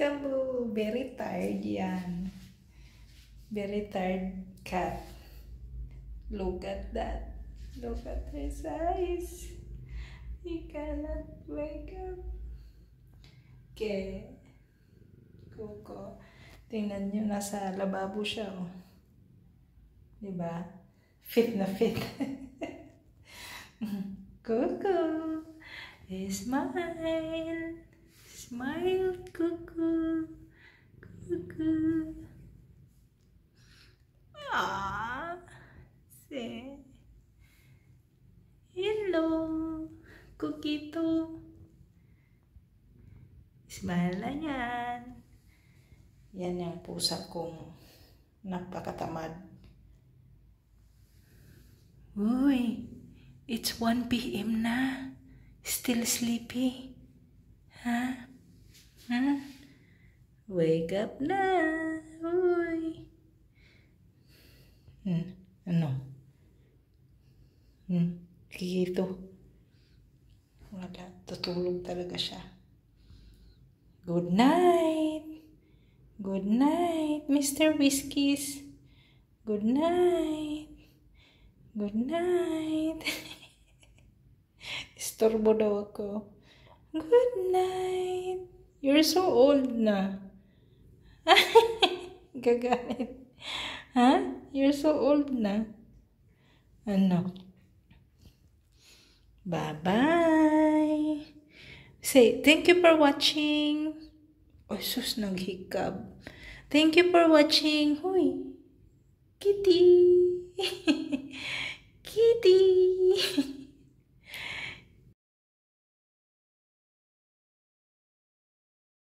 Peekaboo. Very tired yan. Very tired cat. Look at that. Look at his eyes. He cannot wake up. Okay. Coco. Tingnan nyo, nasa lababo siya, oh. Diba? Fit na fit. Coco. Smile. Smile, Coco. Coco. Ah. Say. Hello. Coquito. Smile na yan. Yan yung pusa kong napakatamad. Uy, it's 1 PM na. Still sleepy. Huh? Huh? Wake up na. Uy. Ano? Kikito. Wala. Tutulog talaga siya. Good night. Good night, Mr. Whiskies. Good night. Good night. Istorbo daw ako. Good night. You're so old na. Gagalit. Huh? You're so old na. Ano? Bye-bye. Say, thank you for watching. Oh, sus, naghikab. Thank you for watching. Hoy, kitty.